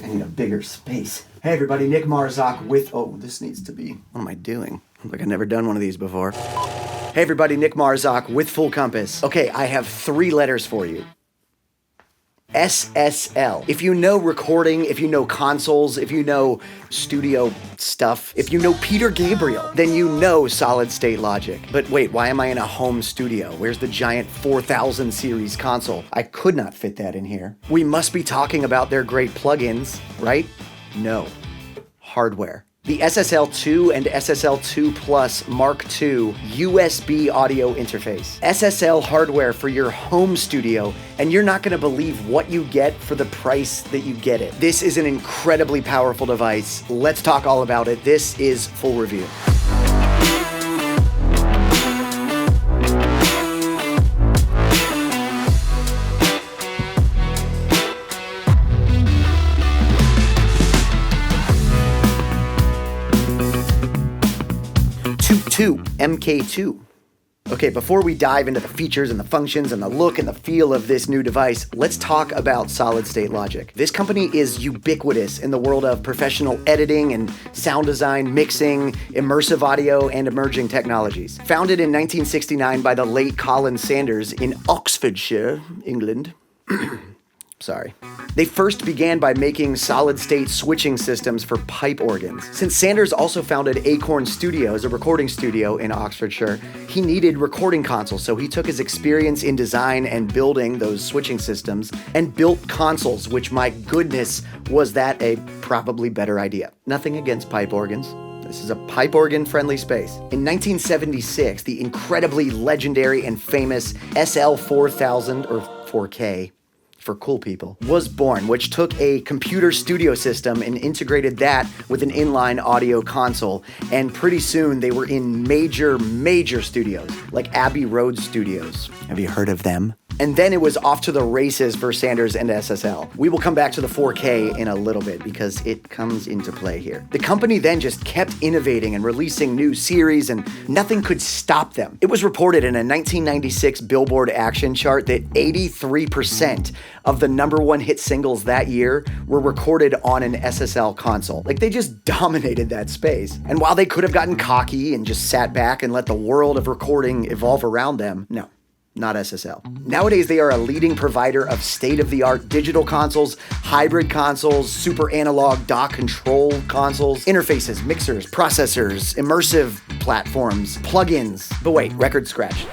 I need a bigger space. Hey everybody, Nick Marzock with, oh, this needs to be, what am I doing? Like I've never done one of these before. Hey everybody, Nick Marzock with Full Compass. Okay, I have 3 letters for you. SSL. If you know recording, if you know consoles, if you know studio stuff, if you know Peter Gabriel, then you know solid state logic. But wait, why am I in a home studio? Where's the giant 4000 series console? I could not fit that in here. We must be talking about their great plugins, right? No. Hardware. The SSL2 and SSL2 Plus Mark II USB audio interface. SSL hardware for your home studio, and you're not gonna believe what you get for the price that you get it. This is an incredibly powerful device. Let's talk all about it. This is Full Review. MKII. Okay, before we dive into the features and the functions and the look and the feel of this new device, let's talk about solid state logic. This company is ubiquitous in the world of professional editing and sound design, mixing, immersive audio, and emerging technologies. Founded in 1969 by the late Colin Sanders in Oxfordshire, England. Sorry. They first began by making solid-state switching systems for pipe organs. Since Sanders also founded Acorn Studios, a recording studio in Oxfordshire, he needed recording consoles, so he took his experience in design and building those switching systems and built consoles, which, my goodness, was that a probably better idea. Nothing against pipe organs. This is a pipe organ-friendly space. In 1976, the incredibly legendary and famous SL4000, or 4K, for cool people, was born, which took a computer studio system and integrated that with an inline audio console. And pretty soon they were in major studios, like Abbey Road Studios. Have you heard of them? And then it was off to the races for Sanders and SSL. We will come back to the 4K in a little bit because it comes into play here. The company then just kept innovating and releasing new series, and nothing could stop them. It was reported in a 1996 Billboard Action chart that 83% of the #1 hit singles that year were recorded on an SSL console. Like, they just dominated that space. And while they could have gotten cocky and just sat back and let the world of recording evolve around them, no. Not SSL. Nowadays, they are a leading provider of state-of-the-art digital consoles, hybrid consoles, super analog dock control consoles, interfaces, mixers, processors, immersive platforms, plugins. But wait, record scratch.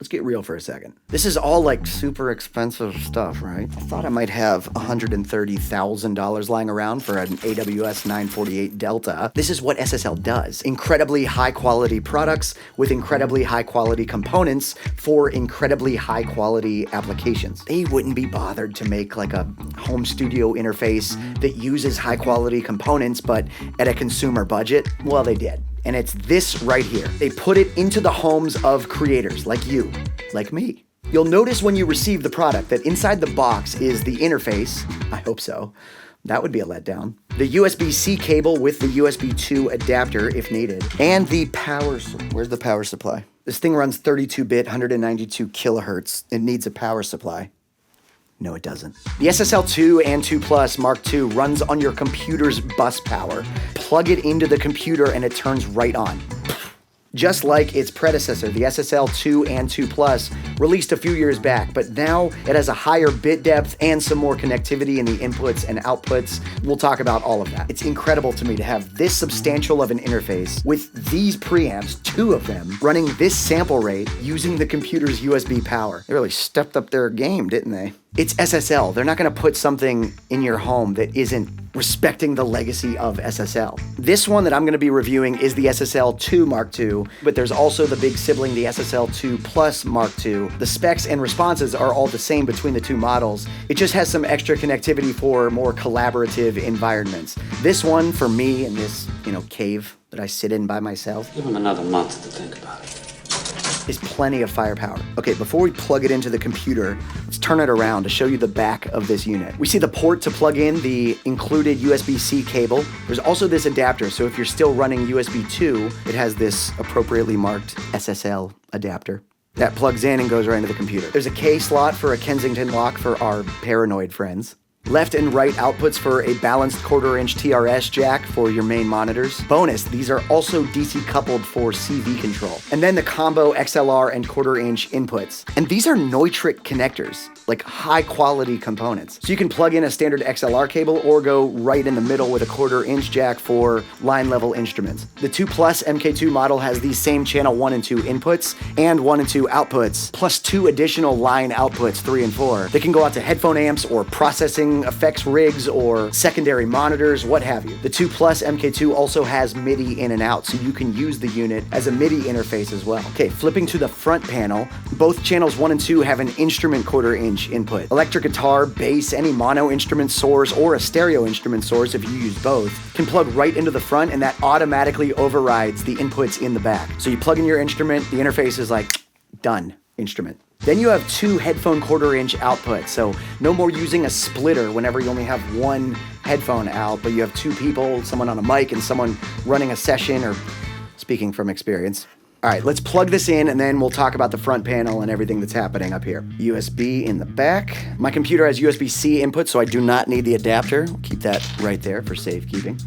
Let's get real for a second. This is all like super expensive stuff, right? I thought I might have $130,000 lying around for an AWS 948 Delta. This is what SSL does. Incredibly high quality products with incredibly high quality components for incredibly high quality applications. They wouldn't be bothered to make like a home studio interface that uses high quality components, but at a consumer budget. Well, they did. And it's this right here. They put it into the homes of creators like you, like me. You'll notice when you receive the product that inside the box is the interface. I hope so. That would be a letdown. The USB-C cable with the USB 2 adapter if needed. And the power, where's the power supply? This thing runs 32-bit, 192 kilohertz. It needs a power supply. No, it doesn't. The SSL2 and 2 Plus Mark II runs on your computer's bus power. Plug it into the computer and it turns right on. Just like its predecessor, the SSL2 and 2 Plus, released a few years back, but now it has a higher bit depth and some more connectivity in the inputs and outputs. We'll talk about all of that. It's incredible to me to have this substantial of an interface with these preamps, 2 of them, running this sample rate using the computer's USB power. They really stepped up their game, didn't they? It's SSL. They're not going to put something in your home that isn't respecting the legacy of SSL. This one that I'm going to be reviewing is the SSL2 Mark II, but there's also the big sibling, the SSL2 Plus Mark II. The specs and responses are all the same between the 2 models. It just has some extra connectivity for more collaborative environments. This one, for me, in this, cave that I sit in by myself. Give them another month to think about it. Is plenty of firepower. Okay, before we plug it into the computer, let's turn it around to show you the back of this unit. We see the port to plug in the included USB-C cable. There's also this adapter, so if you're still running USB 2, it has this appropriately marked SSL adapter. That plugs in and goes right into the computer. There's a K slot for a Kensington lock for our paranoid friends. Left and right outputs for a balanced 1/4-inch TRS jack for your main monitors. Bonus, these are also DC coupled for CV control. And then the combo XLR and 1/4-inch inputs. And these are Neutrik connectors, like high quality components. So you can plug in a standard XLR cable or go right in the middle with a 1/4-inch jack for line level instruments. The 2 Plus MK2 model has these same channel 1 and 2 inputs and 1 and 2 outputs, plus 2 additional line outputs, 3 and 4. They can go out to headphone amps or processing effects rigs or secondary monitors, what have you. The 2 Plus MK2 also has MIDI in and out, so you can use the unit as a MIDI interface as well. Okay, flipping to the front panel, both channels 1 and 2 have an instrument 1/4-inch input. Electric guitar, bass, any mono instrument source, or a stereo instrument source if you use both, can plug right into the front, and that automatically overrides the inputs in the back. So you plug in your instrument, the interface is like, done, instrument. Then you have 2 headphone 1/4-inch outputs, so no more using a splitter whenever you only have one headphone out, but you have 2 people, someone on a mic and someone running a session or speaking from experience. All right, let's plug this in and then we'll talk about the front panel and everything that's happening up here. USB in the back. My computer has USB-C input, so I do not need the adapter. I'll keep that right there for safekeeping.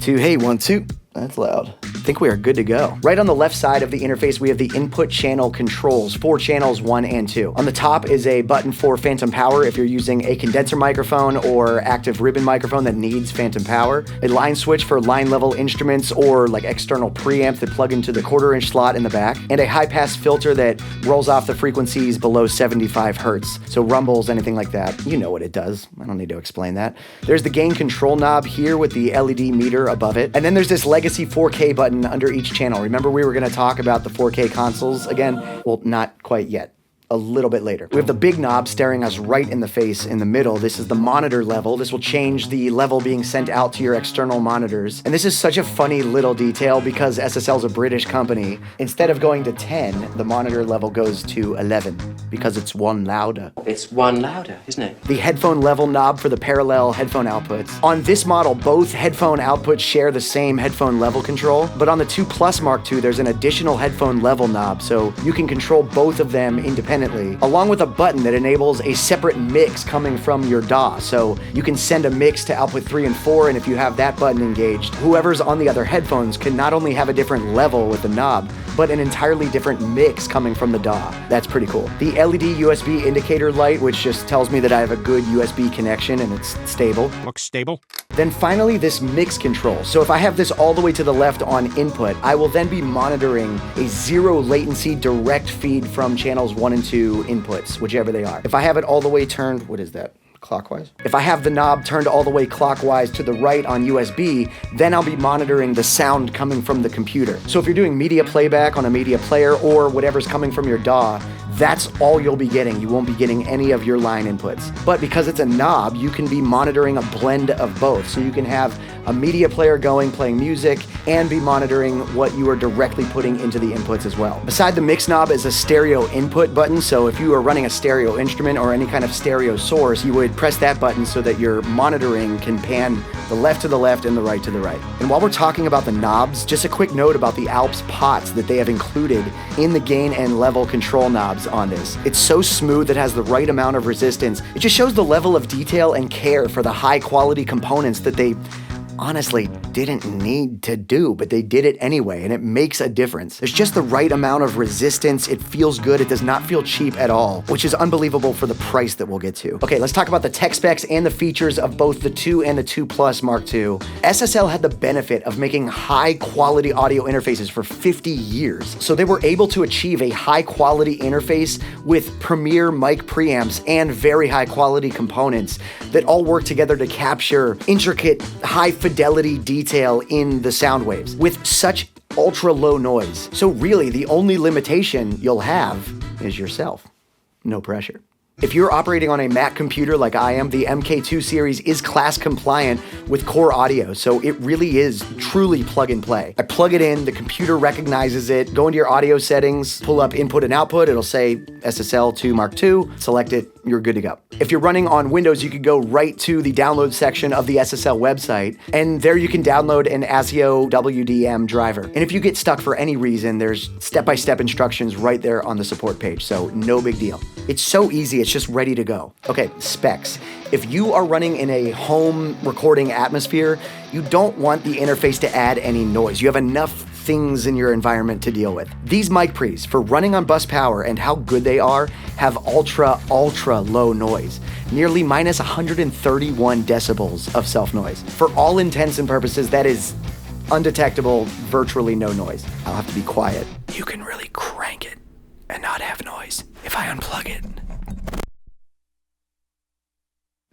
2, hey, 1, 2. That's loud. I think we are good to go. Right on the left side of the interface, we have the input channel controls for channels 1 and 2. On the top is a button for phantom power if you're using a condenser microphone or active ribbon microphone that needs phantom power. A line switch for line level instruments or like external preamps that plug into the 1/4-inch slot in the back. And a high pass filter that rolls off the frequencies below 75 hertz. So rumbles, anything like that. You know what it does. I don't need to explain that. There's the gain control knob here with the LED meter above it. And then there's this legacy 4K button under each channel. Remember we were going to talk about the 4K consoles again? Well, not quite yet. A little bit later. We have the big knob staring us right in the face in the middle. This is the monitor level. This will change the level being sent out to your external monitors. And this is such a funny little detail because SSL is a British company. Instead of going to 10, the monitor level goes to 11 because it's 1 louder. It's 1 louder, isn't it? The headphone level knob for the parallel headphone outputs. On this model, both headphone outputs share the same headphone level control, but on the 2 Plus Mark II, there's an additional headphone level knob, so you can control both of them independently, along with a button that enables a separate mix coming from your DAW. So you can send a mix to output 3 and 4, and if you have that button engaged, whoever's on the other headphones can not only have a different level with the knob, but an entirely different mix coming from the DAW. That's pretty cool. The LED USB indicator light, which just tells me that I have a good USB connection and it's stable. Looks stable. Then finally, this mix control. So if I have this all the way to the left on input, I will then be monitoring a 0 latency direct feed from channels 1 and 2 inputs, whichever they are. If I have it all the way turned, what is that? Clockwise? If I have the knob turned all the way clockwise to the right on USB, then I'll be monitoring the sound coming from the computer. So if you're doing media playback on a media player or whatever's coming from your DAW, that's all you'll be getting. You won't be getting any of your line inputs. But because it's a knob, you can be monitoring a blend of both. So you can have a media player going, playing music, and be monitoring what you are directly putting into the inputs as well. Beside the mix knob is a stereo input button. So if you are running a stereo instrument or any kind of stereo source, you would press that button so that your monitoring can pan the left to the left and the right to the right. And while we're talking about the knobs, just a quick note about the Alps pots that they have included in the gain and level control knobs on this. It's so smooth, it has the right amount of resistance. It just shows the level of detail and care for the high quality components that they honestly didn't need to do, but they did it anyway, and it makes a difference. There's just the right amount of resistance. It feels good. It does not feel cheap at all, which is unbelievable for the price that we'll get to. Okay, let's talk about the tech specs and the features of both the 2 and the 2 Plus Mark II. SSL had the benefit of making high quality audio interfaces for 50 years. So they were able to achieve a high quality interface with premier mic preamps and very high quality components that all work together to capture intricate, high fidelity detail in the sound waves with such ultra low noise. So really, the only limitation you'll have is yourself. No pressure. If you're operating on a Mac computer like I am, the MK2 series is class compliant with core audio, so it really is truly plug and play. I plug it in, the computer recognizes it, go into your audio settings, pull up input and output, it'll say SSL2 Mark II, select it, you're good to go. If you're running on Windows, you could go right to the download section of the SSL website, and there you can download an ASIO WDM driver. And if you get stuck for any reason, there's step-by-step instructions right there on the support page, so no big deal. It's so easy, it's just ready to go. Okay, specs. If you are running in a home recording atmosphere, you don't want the interface to add any noise. You have enough things in your environment to deal with. These mic pre's, for running on bus power and how good they are, have ultra low noise. Nearly minus 131 decibels of self-noise. For all intents and purposes, that is undetectable, virtually no noise. I'll have to be quiet. You can really crank it and not have noise if I unplug it.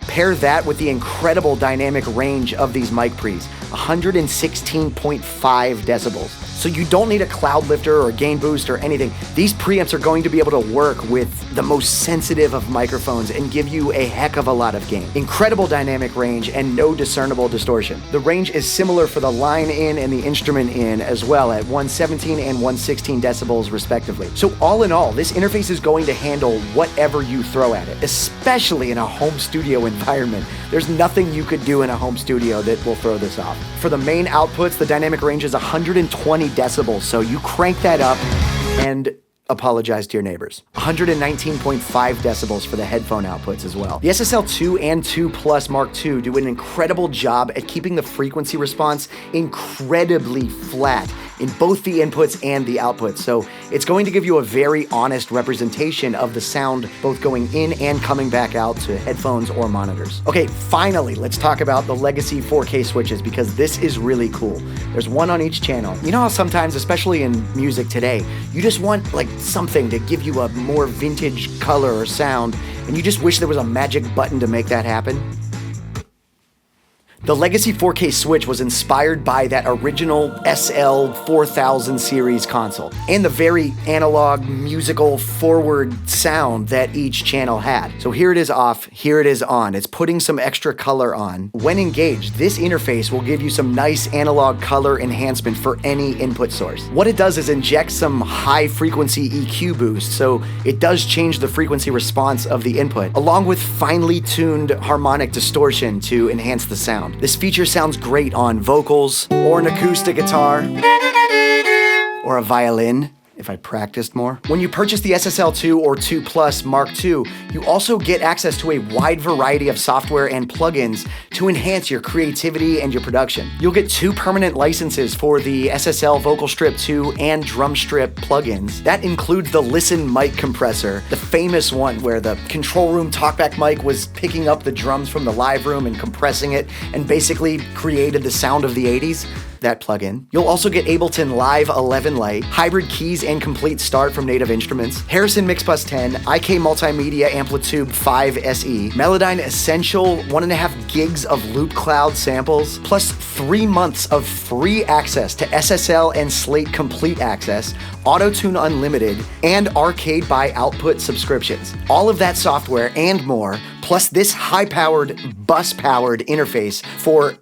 Pair that with the incredible dynamic range of these mic pre's, 116.5 decibels. So you don't need a cloud lifter or gain boost or anything. These preamps are going to be able to work with the most sensitive of microphones and give you a heck of a lot of gain. Incredible dynamic range and no discernible distortion. The range is similar for the line in and the instrument in as well at 117 and 116 decibels respectively. So all in all, this interface is going to handle whatever you throw at it, especially in a home studio environment. There's nothing you could do in a home studio that will throw this off. For the main outputs, the dynamic range is 120 decibels, so you crank that up and apologize to your neighbors. 119.5 decibels for the headphone outputs as well. The SSL2 and 2 Plus Mark II do an incredible job at keeping the frequency response incredibly flat in both the inputs and the outputs. So it's going to give you a very honest representation of the sound both going in and coming back out to headphones or monitors. Okay, finally, let's talk about the legacy 4K switches because this is really cool. There's one on each channel. You know how sometimes, especially in music today, you just want like something to give you a more vintage color or sound, and you just wish there was a magic button to make that happen? The Legacy 4K switch was inspired by that original SL4000 series console and the very analog musical forward sound that each channel had. So here it is off, here it is on. It's putting some extra color on. When engaged, this interface will give you some nice analog color enhancement for any input source. What it does is inject some high frequency EQ boost, so it does change the frequency response of the input, along with finely tuned harmonic distortion to enhance the sound. This feature sounds great on vocals, or an acoustic guitar, or a violin, if I practiced more. When you purchase the SSL2 or 2 Plus Mark II, you also get access to a wide variety of software and plugins to enhance your creativity and your production. You'll get 2 permanent licenses for the SSL Vocal Strip 2 and Drum Strip plugins. That includes the Listen mic compressor, the famous one where the control room talkback mic was picking up the drums from the live room and compressing it and basically created the sound of the 80s. That plugin. You'll also get Ableton Live 11 Lite, hybrid keys and complete start from Native Instruments, Harrison Mixbus 10, IK Multimedia Amplitude 5 SE, Melodyne Essential 1.5 gigs of loop cloud samples, plus 3 months of free access to SSL and Slate Complete Access, Auto-Tune Unlimited, and Arcade by Output subscriptions. All of that software and more, plus this high-powered, bus-powered interface for,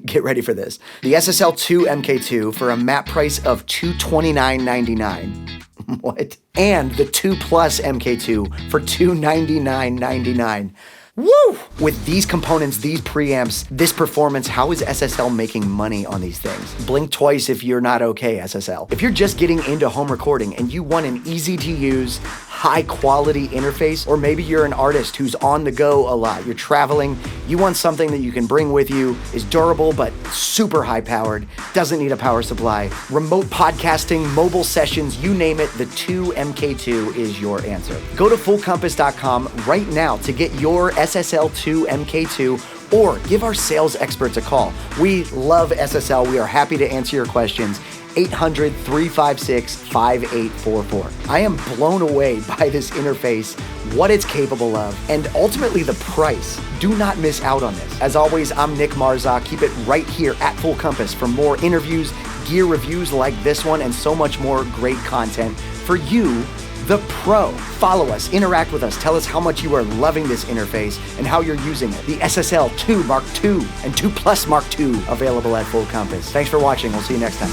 get ready for this, the SSL2 MK2 for a map price of $229.99. What? And the 2 Plus MK2 for $299.99. Woo! With these components, these preamps, this performance, how is SSL making money on these things? Blink twice if you're not okay, SSL. If you're just getting into home recording and you want an easy-to-use, high-quality interface, or maybe you're an artist who's on the go a lot, you're traveling, you want something that you can bring with you, is durable but super high-powered, doesn't need a power supply, remote podcasting, mobile sessions, you name it, the 2 MK2 is your answer. Go to fullcompass.com right now to get your SSL2 MK2 or give our sales experts a call. We love SSL. We are happy to answer your questions. 800-356-5844. I am blown away by this interface, what it's capable of, and ultimately the price. Do not miss out on this. As always, I'm Nick Marzock. Keep it right here at Full Compass for more interviews, gear reviews like this one, and so much more great content for you, the pro. Follow us, interact with us, tell us how much you are loving this interface and how you're using it. The SSL2 Mark II and 2 Plus Mark II available at Full Compass. Thanks for watching. We'll see you next time.